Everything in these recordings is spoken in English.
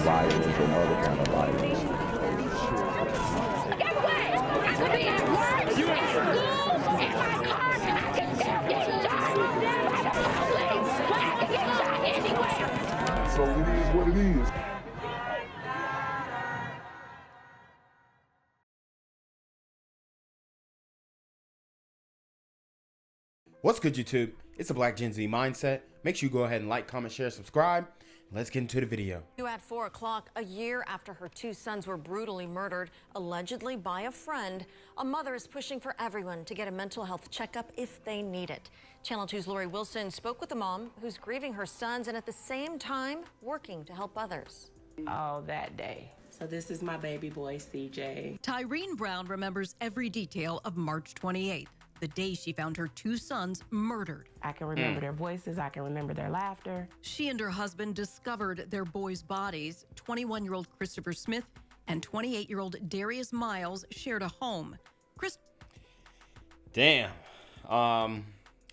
violence and other kind of violence. Get away! I could be at work, at school, in my car, and I can still get shot by the police. But I can get shot anywhere. So it is what it is. What's good, YouTube? It's a Black Gen Z Mindset. Make sure you go ahead and like, comment, share, subscribe. Let's get into the video. At 4 o'clock, a year after her two sons were brutally murdered, allegedly by a friend, a mother is pushing for everyone to get a mental health checkup if they need it. Channel 2's Lori Wilson spoke with a mom who's grieving her sons and at the same time working to help others. Oh, that day. So this is my baby boy, CJ. Tyreen Brown remembers every detail of March 28th, the day she found her two sons murdered. I can remember their voices. I can remember their laughter. She and her husband discovered their boys' bodies. 21-year-old Christopher Smith and 28-year-old Darius Miles shared a home. Damn. A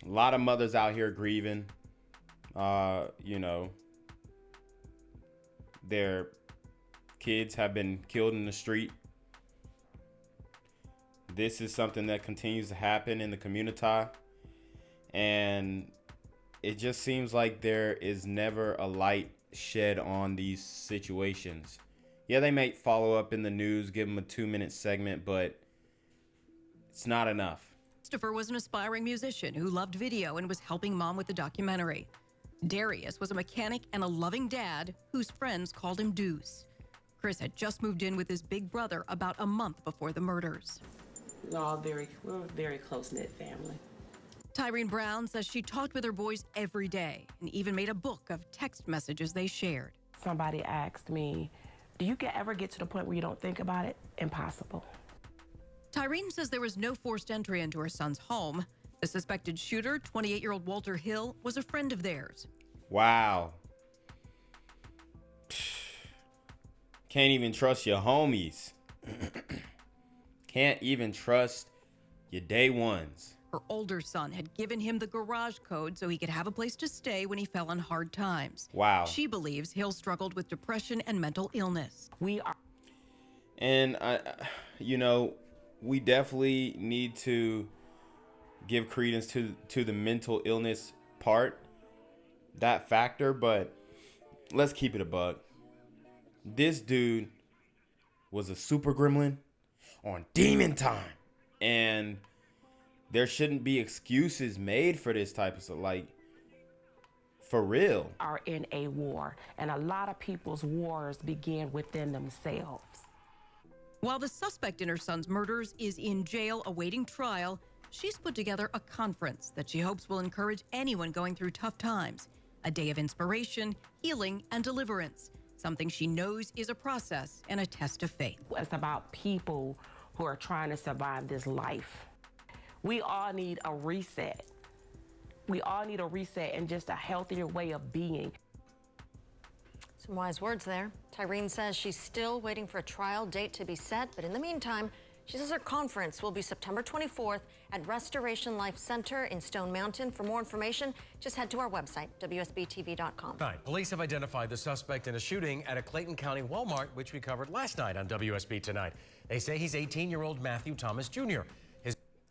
lot of mothers out here grieving. You know, their kids have been killed in the street. This is something that continues to happen in the community, and it just seems like there is never a light shed on these situations. Yeah, they may follow up in the news, give them a 2-minute segment, but it's not enough. Christopher was an aspiring musician who loved video and was helping mom with the documentary. Darius was a mechanic and a loving dad whose friends called him Deuce. Chris had just moved in with his big brother about a month before the murders. We're a very close-knit family. Tyreen Brown says she talked with her boys every day and even made a book of text messages they shared. Somebody asked me, do you ever get to the point where you don't think about it? Impossible. Tyreen says there was no forced entry into her son's home. The suspected shooter, 28-year-old Walter Hill, was a friend of theirs. Wow. Can't even trust your homies. Can't even trust your day ones. Her older son had given him the garage code so he could have a place to stay when he fell on hard times. Wow. She believes Hill struggled with depression and mental illness. And you know, we definitely need to give credence to the mental illness part, that factor, but let's keep it a buck. This dude was a super gremlin on demon time, and there shouldn't be excuses made for this type of stuff. Like, for real. Are in a war, and a lot of people's wars begin within themselves. While the suspect in her son's murders is in jail awaiting trial, she's put together a conference that she hopes will encourage anyone going through tough times. A day of inspiration, healing, and deliverance. Something she knows is a process and a test of faith. It's about people who are trying to survive this life. We all need a reset. We all need a reset and just a healthier way of being. Some wise words there. Tyreen says she's still waiting for a trial date to be set, but in the meantime, she says her conference will be September 24th at Restoration Life Center in Stone Mountain. For more information, just head to our website, WSBTV.com. Right. Police have identified the suspect in a shooting at a Clayton County Walmart, which we covered last night on WSB Tonight. They say he's 18-year-old Matthew Thomas Jr.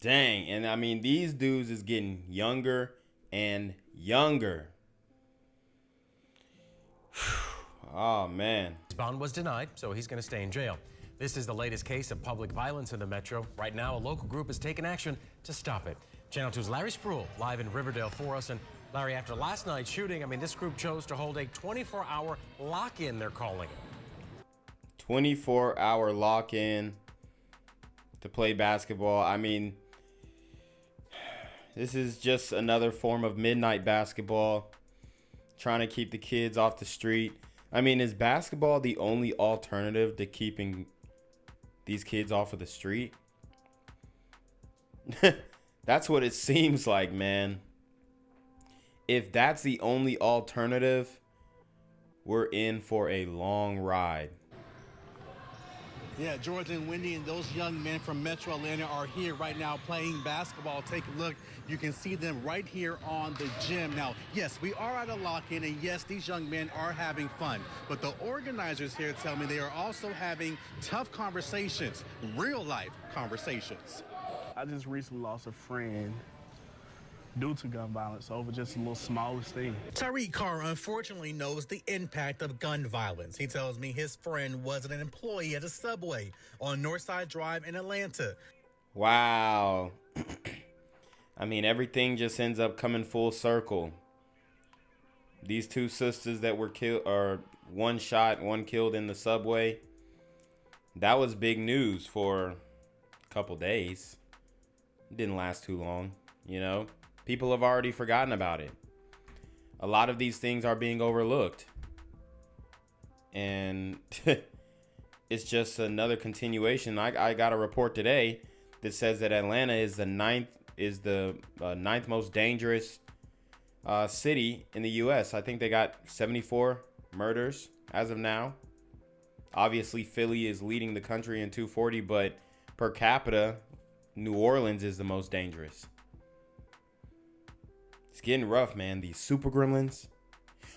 Dang, and I mean, these dudes is getting younger and younger. Oh, man. His bond was denied, so he's going to stay in jail. This is the latest case of public violence in the metro. Right now, a local group has taken action to stop it. Channel 2's Larry Spruill live in Riverdale for us. And Larry, after last night's shooting, I mean, this group chose to hold a 24-hour lock-in, they're calling it. 24-hour lock-in to play basketball. I mean, this is just another form of midnight basketball, trying to keep the kids off the street. I mean, is basketball the only alternative to keeping these kids off of the street? That's what it seems like, man. If that's the only alternative, we're in for a long ride. Yeah, George and Wendy and those young men from Metro Atlanta are here right now playing basketball. Take a look. You can see them right here on the gym. Now, yes, we are at a lock-in, and yes, these young men are having fun. But the organizers here tell me they are also having tough conversations, real-life conversations. I just recently lost a friend due to gun violence over just a little smallest thing. Tariq Carr unfortunately knows the impact of gun violence. He tells me his friend was an employee at a Subway on Northside Drive in Atlanta. Wow. I mean, everything just ends up coming full circle. These two sisters that were killed, or one shot, one killed in the Subway. That was big news for a couple days. It didn't last too long, you know. People have already forgotten about it. A lot of these things are being overlooked. And it's just another continuation. I got a report today that says that Atlanta is the ninth most dangerous city in the U.S. I think they got 74 murders as of now. Obviously, Philly is leading the country in 240, but per capita, New Orleans is the most dangerous. It's getting rough, man. These super gremlins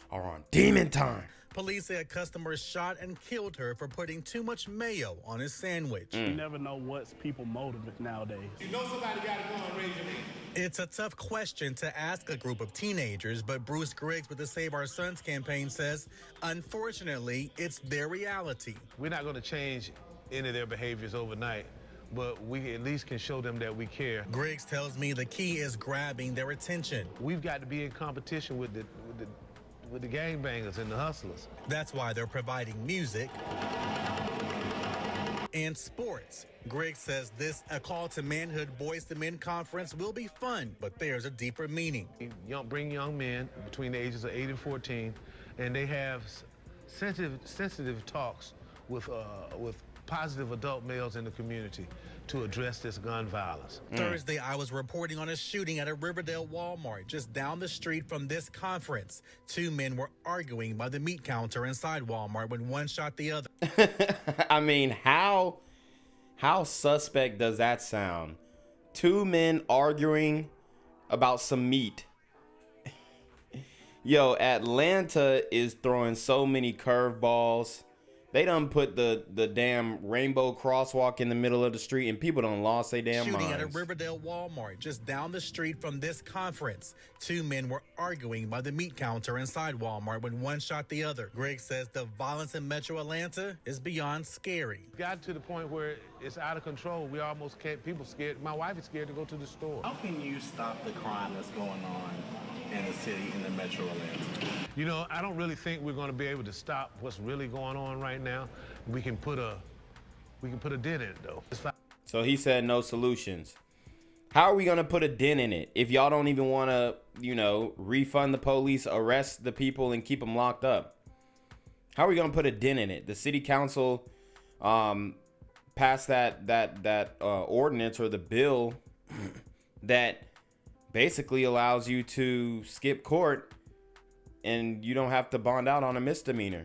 are on demon time. Police say a customer shot and killed her for putting too much mayo on his sandwich. You never know what's people's motive nowadays. You know somebody got to go and raise your hand. It's a tough question to ask a group of teenagers, but Bruce Griggs with the Save Our Sons campaign says, unfortunately, it's their reality. We're not going to change any of their behaviors overnight, but we at least can show them that we care. Griggs tells me the key is grabbing their attention. We've got to be in competition with the gangbangers and the hustlers. That's why they're providing music and sports. Griggs says this A Call to Manhood Boys to Men conference will be fun, but there's a deeper meaning. Bring young men between the ages of 8 and 14, and they have sensitive talks with positive adult males in the community to address this gun violence. Thursday, I was reporting on a shooting at a Riverdale Walmart just down the street from this conference. Two men were arguing by the meat counter inside Walmart when one shot the other. I mean, how suspect does that sound? Two men arguing about some meat. Yo, Atlanta is throwing so many curveballs. They done put the damn rainbow crosswalk in the middle of the street, and people done lost their damn minds. Shooting at a Riverdale Walmart just down the street from this conference. Two men were arguing by the meat counter inside Walmart when one shot the other. Greg says the violence in Metro Atlanta is beyond scary. It got to the point where it's out of control. We almost can't, people scared. My wife is scared to go to the store. How can you stop the crime that's going on in the city, in the Metro Atlanta? You know, I don't really think we're going to be able to stop what's really going on right now. We can put a dent in it, though. So he said no solutions. How are we going to put a dent in it if y'all don't even want to, you know, refund the police, arrest the people, and keep them locked up? How are we going to put a dent in it? The city council passed that ordinance or the bill that basically allows you to skip court and you don't have to bond out on a misdemeanor.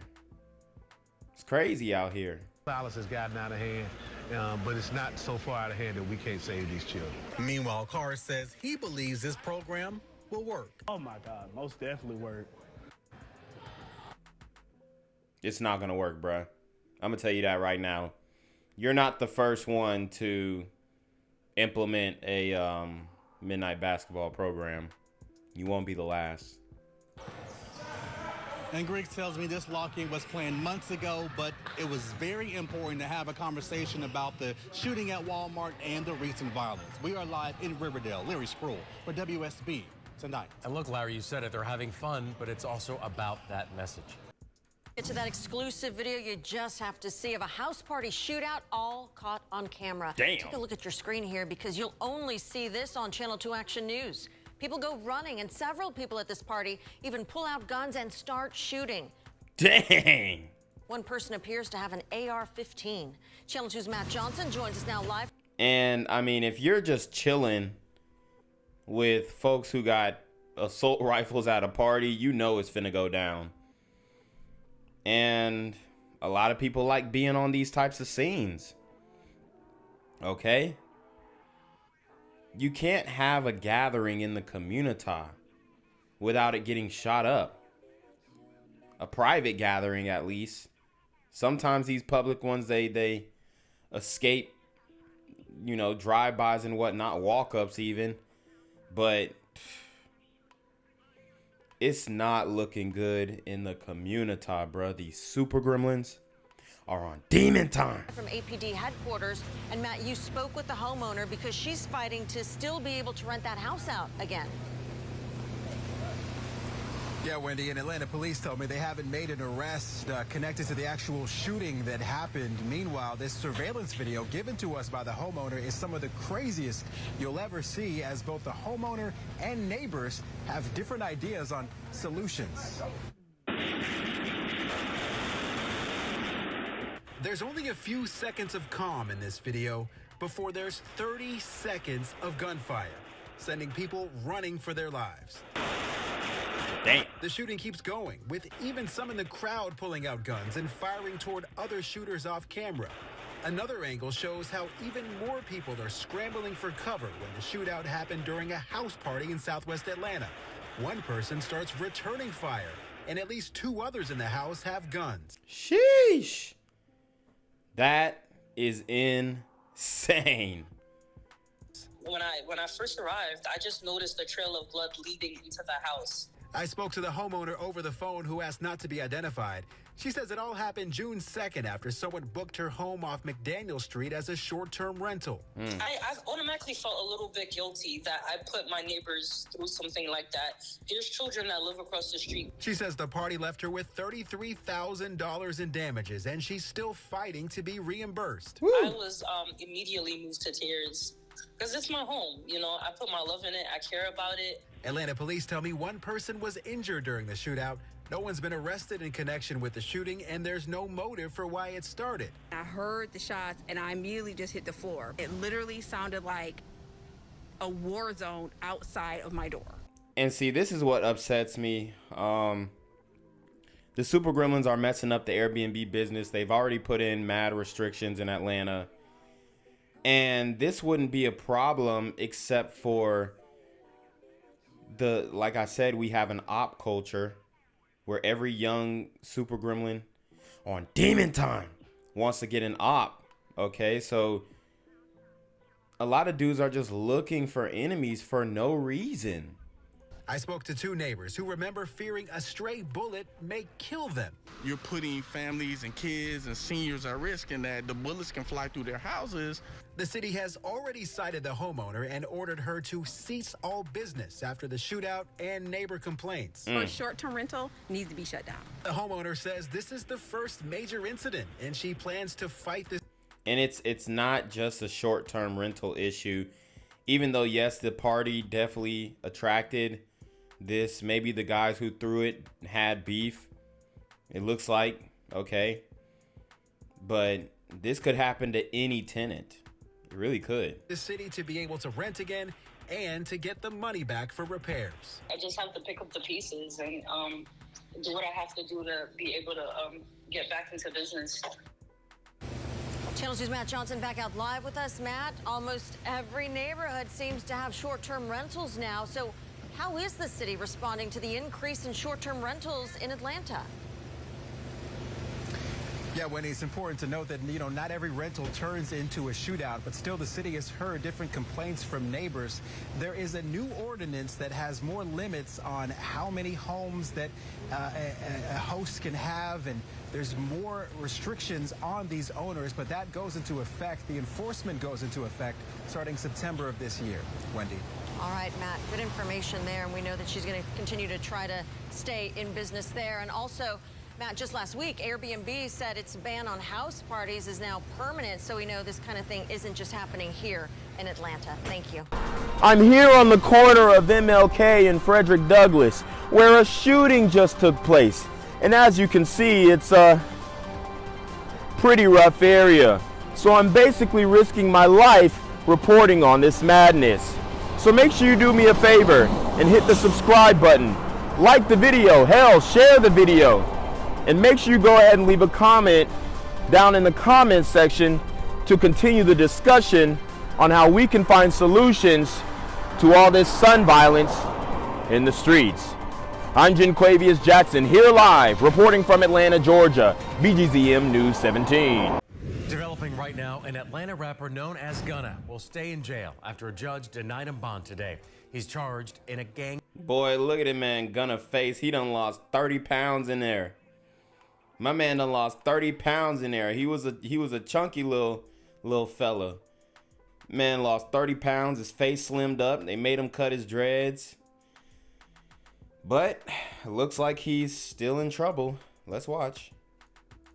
It's crazy out here. Violence has gotten out of hand, but it's not so far out of hand that we can't save these children. Meanwhile, Carr says he believes this program will work. Oh my God, most definitely work. It's not going to work, bruh. I'm going to tell you that right now. You're not the first one to implement a midnight basketball program. You won't be the last. And Griggs tells me this lock-in was planned months ago, but it was very important to have a conversation about the shooting at Walmart and the recent violence. We are live in Riverdale. Larry Sproul for WSB Tonight. And look, Larry, you said it, they're having fun, but it's also about that message. Get to that exclusive video you just have to see of a house party shootout, all caught on camera. Damn. Take a look at your screen here because you'll only see this on Channel 2 Action News. People go running, and several people at this party even pull out guns and start shooting. Dang. One person appears to have an AR-15. Channel 2's Matt Johnson joins us now live. And I mean, if you're just chilling with folks who got assault rifles at a party, you know it's finna go down. And a lot of people like being on these types of scenes. Okay? You can't have a gathering in the community without it getting shot up. A private gathering, at least. Sometimes these public ones, they escape, you know, drive-bys and whatnot, walk-ups even. But it's not looking good in the community, bro. These super gremlins are on demon time. From APD headquarters, and Matt, you spoke with the homeowner because she's fighting to still be able to rent that house out again. Yeah, Wendy, and Atlanta police told me they haven't made an arrest connected to the actual shooting that happened. Meanwhile, this surveillance video given to us by the homeowner is some of the craziest you'll ever see, as both the homeowner and neighbors have different ideas on solutions. There's only a few seconds of calm in this video before there's 30 seconds of gunfire, sending people running for their lives. Damn. The shooting keeps going, with even some in the crowd pulling out guns and firing toward other shooters off camera. Another angle shows how even more people are scrambling for cover when the shootout happened during a house party in Southwest Atlanta. One person starts returning fire, and at least 2 others in the house have guns. Sheesh. That is insane. When I first arrived, I just noticed a trail of blood leading into the house. I spoke to the homeowner over the phone, who asked not to be identified. She says it all happened June 2nd after someone booked her home off McDaniel Street as a short-term rental. I automatically felt a little bit guilty that I put my neighbors through something like that. There's children that live across the street. She says the party left her with $33,000 in damages, and she's still fighting to be reimbursed. I was immediately moved to tears because it's my home. You know, I put my love in it. I care about it. Atlanta police tell me one person was injured during the shootout. No one's been arrested in connection with the shooting, and there's no motive for why it started. I heard the shots, and I immediately just hit the floor. It literally sounded like a war zone outside of my door. And see, this is what upsets me. The super gremlins are messing up the Airbnb business. They've already put in mad restrictions in Atlanta. And this wouldn't be a problem except for like I said, we have an op culture where every young super gremlin on demon time wants to get an op. Okay, so a lot of dudes are just looking for enemies for no reason. I spoke to 2 neighbors who remember fearing a stray bullet may kill them. You're putting families and kids and seniors at risk, and that the bullets can fly through their houses. The city has already cited the homeowner and ordered her to cease all business after the shootout and neighbor complaints. For short-term rental, needs to be shut down. The homeowner says this is the first major incident, and she plans to fight this. And it's not just a short-term rental issue. Even though, yes, the party definitely attracted this. Maybe the guys who threw it had beef. It looks like, okay. But this could happen to any tenant. It really could. The city to be able to rent again and to get the money back for repairs. I just have to pick up the pieces and do what I have to do to be able to get back into business. Channel 2's Matt Johnson back out live with us. Matt, almost every neighborhood seems to have short-term rentals now. So how is the city responding to the increase in short-term rentals in Atlanta? Yeah, Wendy, it's important to note that, you know, not every rental turns into a shootout, but still the city has heard different complaints from neighbors. There is a new ordinance that has more limits on how many homes that a host can have, and there's more restrictions on these owners, but that goes into effect. The enforcement goes into effect starting September of this year. Wendy. All right, Matt, good information there, and we know that she's going to continue to try to stay in business there. And also, Matt, just last week, Airbnb said its ban on house parties is now permanent, so we know this kind of thing isn't just happening here in Atlanta. Thank you. I'm here on the corner of MLK and Frederick Douglass, where a shooting just took place. And as you can see, it's a pretty rough area. So I'm basically risking my life reporting on this madness. So make sure you do me a favor and hit the subscribe button. Like the video, hell, share the video. And make sure you go ahead and leave a comment down in the comments section to continue the discussion on how we can find solutions to all this son violence in the streets. I'm Jenquavius Jackson, here live, reporting from Atlanta, Georgia, BGZM News 17. Developing right now, an Atlanta rapper known as Gunna will stay in jail after a judge denied him bond today. He's charged in a gang. Boy, look at him, man. Gunna face. He done lost 30 pounds in there. My man done lost 30 pounds in there. He was a chunky little fella. Man lost 30 pounds. His face slimmed up. They made him cut his dreads. But it looks like he's still in trouble. Let's watch.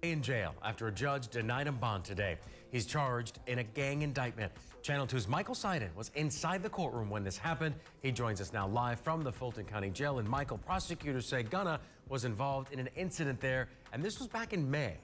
In jail after a judge denied him bond today. He's charged in a gang indictment. Channel 2's Michael Seiden was inside the courtroom when this happened. He joins us now live from the Fulton County Jail. And Michael, prosecutors say Gunna was involved in an incident there, and this was back in May.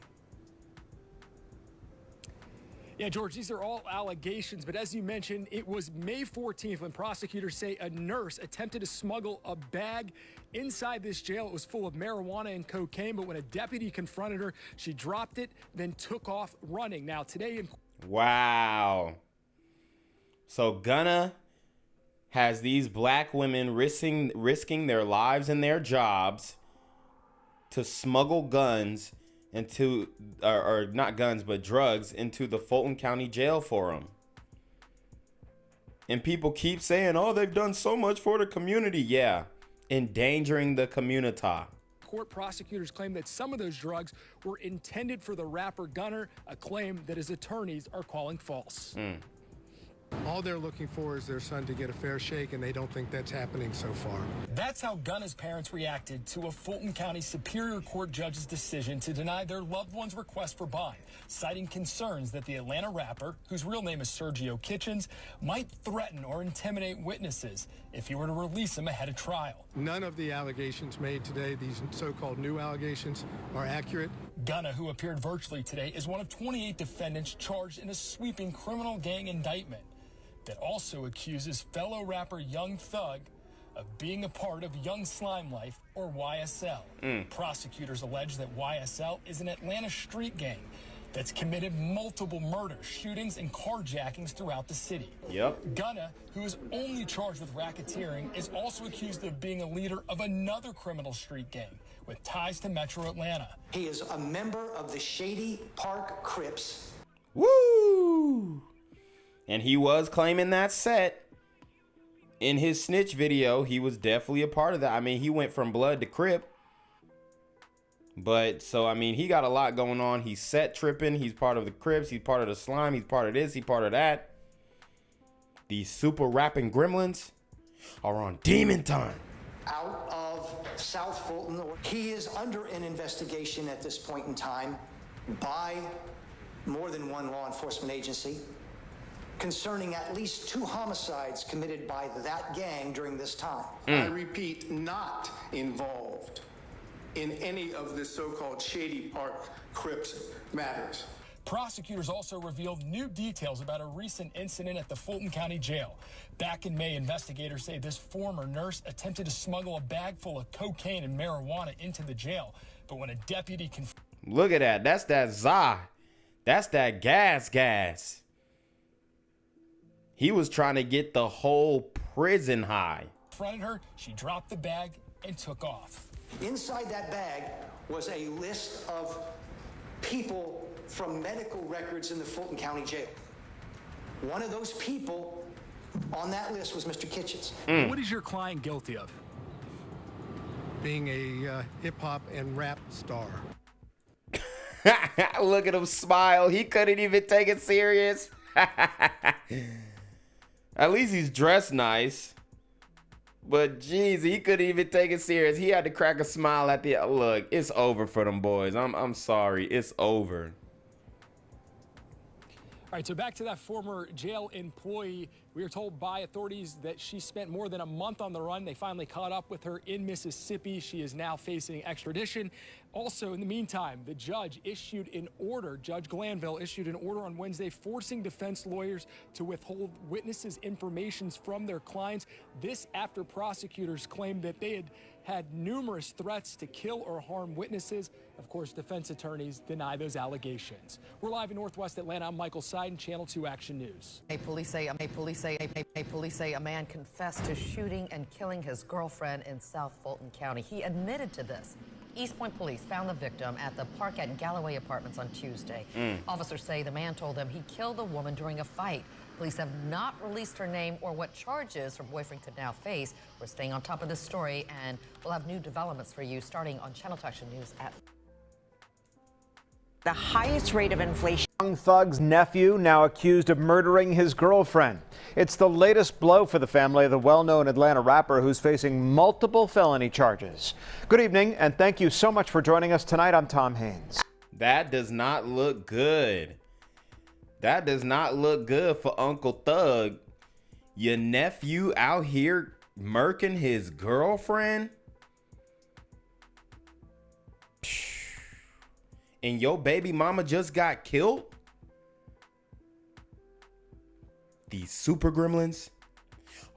Yeah, George, these are all allegations, but as you mentioned, it was May 14th when prosecutors say a nurse attempted to smuggle a bag inside this jail. It was full of marijuana and cocaine, but when a deputy confronted her, she dropped it, then took off running. Now, today in... Wow. So Gunna has these black women risking their lives and their jobs to smuggle guns into, or not guns, but drugs into the Fulton County Jail for him. And people keep saying, oh, they've done so much for the community. Yeah, endangering the community. Court prosecutors claim that some of those drugs were intended for the rapper Gunna, a claim that his attorneys are calling false. All they're looking for is their son to get a fair shake, and they don't think that's happening so far. That's how Gunna's parents reacted to a Fulton County Superior Court judge's decision to deny their loved one's request for bond, citing concerns that the Atlanta rapper, whose real name is Sergio Kitchens, might threaten or intimidate witnesses if he were to release him ahead of trial. None of the allegations made today, these so-called new allegations, are accurate. Gunna, who appeared virtually today, is one of 28 defendants charged in a sweeping criminal gang indictment that also accuses fellow rapper Young Thug of being a part of Young Slime Life, or YSL. Prosecutors allege that YSL is an Atlanta street gang that's committed multiple murders, shootings, and carjackings throughout the city. Yep. Gunna, who is only charged with racketeering, is also accused of being a leader of another criminal street gang with ties to Metro Atlanta. He is a member of the Shady Park Crips. Woo! And he was claiming that set. In his snitch video, he was definitely a part of that. I mean, he went from blood to Crip. But, so, I mean, he got a lot going on. He's set tripping. He's part of the Crips. He's part of the slime. He's part of this. He's part of that. These super rapping gremlins are on demon time. Out of South Fulton. He is under an investigation at this point in time by more than one law enforcement agency concerning at least 2 homicides committed by that gang during this time. I repeat, not involved in any of this so-called Shady Park Crips matters. Prosecutors also revealed new details about a recent incident at the Fulton County Jail. Back in May, investigators say this former nurse attempted to smuggle a bag full of cocaine and marijuana into the jail. But when a deputy Look at that. That's that za. That's that gas. He was trying to get the whole prison high. confronted her, she dropped the bag and took off. Inside that bag was a list of people from medical records in the Fulton County Jail. One of those people on that list was Mr. Kitchens. What is your client guilty of? Being a hip-hop and rap star. Look at him smile. He couldn't even take it serious. At least he's dressed nice. But geez, he couldn't even take it serious. He had to crack a smile at the look. It's over for them boys. I'm sorry. It's over. All right, so back to that former jail employee. We were told by authorities that she spent more than a month on the run. They finally caught up with her in Mississippi. She is now facing extradition. Also, in the meantime, the judge issued an order, Judge Glanville issued an order on Wednesday forcing defense lawyers to withhold witnesses' information from their clients. This after prosecutors claimed that they had numerous threats to kill or harm witnesses. Of course, defense attorneys deny those allegations. We're live in Northwest Atlanta. I'm Michael Seiden, Channel 2 Action News. Police say a man confessed to shooting and killing his girlfriend in South Fulton County. He admitted to this. East Point police found the victim at the Park at Galloway Apartments on Tuesday. Officers say the man told them he killed the woman during a fight. Police have not released her name or what charges her boyfriend could now face. We're staying on top of this story, and we'll have new developments for you starting on Channel 2 Action News at the highest rate of inflation. Young Thug's nephew now accused of murdering his girlfriend. It's the latest blow for the family of the well-known Atlanta rapper who's facing multiple felony charges. Good evening, and thank you so much for joining us tonight. I'm Tom Haynes. That does not look good. That does not look good for Uncle Thug. Your nephew out here murking his girlfriend? And your baby mama just got killed? These super gremlins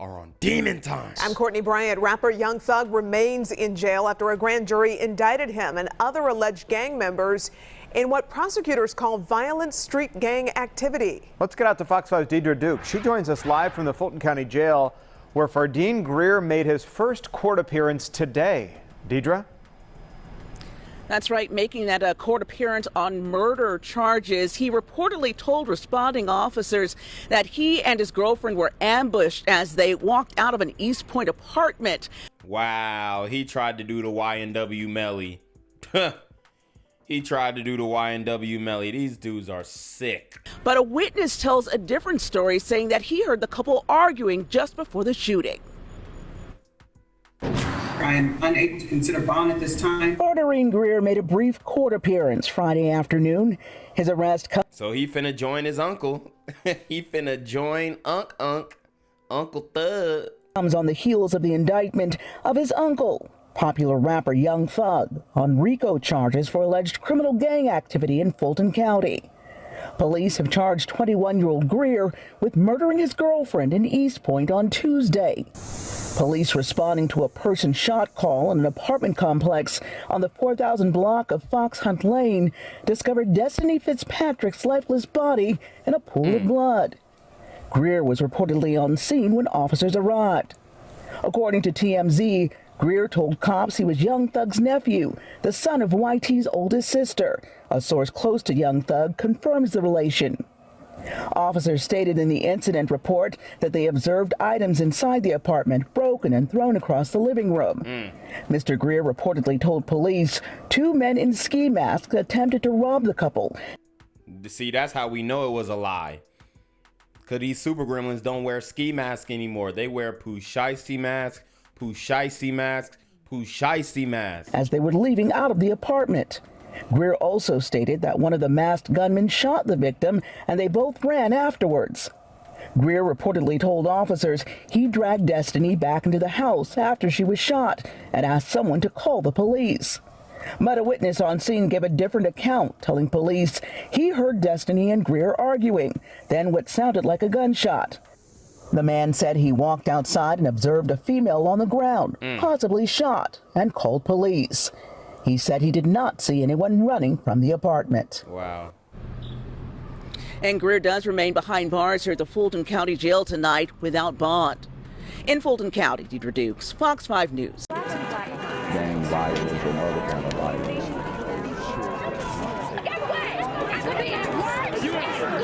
are on demon time. I'm Courtney Bryant. Rapper Young Thug remains in jail after a grand jury indicted him and other alleged gang members in what prosecutors call violent street gang activity. Let's get out to Fox 5's Deidre Duke. She joins us live from the Fulton County Jail, where Fardereen Grier made his first court appearance today. Deidre? That's right, making that a court appearance on murder charges. He reportedly told responding officers that he and his girlfriend were ambushed as they walked out of an East Point apartment. Wow, he tried to do the YNW Melly. He tried to do the YNW Melly. These dudes are sick. But a witness tells a different story, saying that he heard the couple arguing just before the shooting. I am unable to consider bond at this time. Fardereen Grier made a brief court appearance Friday afternoon. His arrest So he finna join his uncle. He finna join Uncle Thug. Comes on the heels of the indictment of his uncle, popular rapper Young Thug, on RICO charges for alleged criminal gang activity in Fulton County. Police have charged 21-year-old Grier with murdering his girlfriend in East Point on Tuesday. Police responding to a person shot call in an apartment complex on the 4000 block of Fox Hunt Lane discovered Destiny Fitzpatrick's lifeless body in a pool of blood. Grier was reportedly on scene when officers arrived. According to TMZ, Grier told cops he was Young Thug's nephew, the son of YT's oldest sister. A source close to Young Thug confirms the relation. Officers stated in the incident report that they observed items inside the apartment broken and thrown across the living room. Mr. Grier reportedly told police 2 men in ski masks attempted to rob the couple. See, that's how we know it was a lie. Because these super gremlins don't wear ski masks anymore. They wear poo-shiesty masks, poo-shiesty masks, poo-shiesty masks. As they were leaving out of the apartment. Grier also stated that one of the masked gunmen shot the victim and they both ran afterwards. Grier reportedly told officers he dragged Destiny back into the house after she was shot and asked someone to call the police. But a witness on scene gave a different account, telling police he heard Destiny and Grier arguing, then what sounded like a gunshot. The man said he walked outside and observed a female on the ground, possibly shot, and called police. He said he did not see anyone running from the apartment. Wow. And Grier does remain behind bars here at the Fulton County Jail tonight without bond. In Fulton County, Deidre Dukes, Fox 5 News. Gang violence and other kind of violence. Guess what? I could be at work, in school,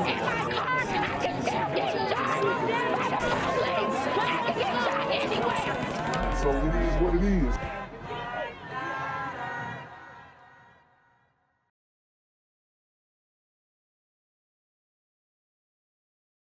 in my car, and I can still get shot by the police. I can get shot anywhere. So it is what it is.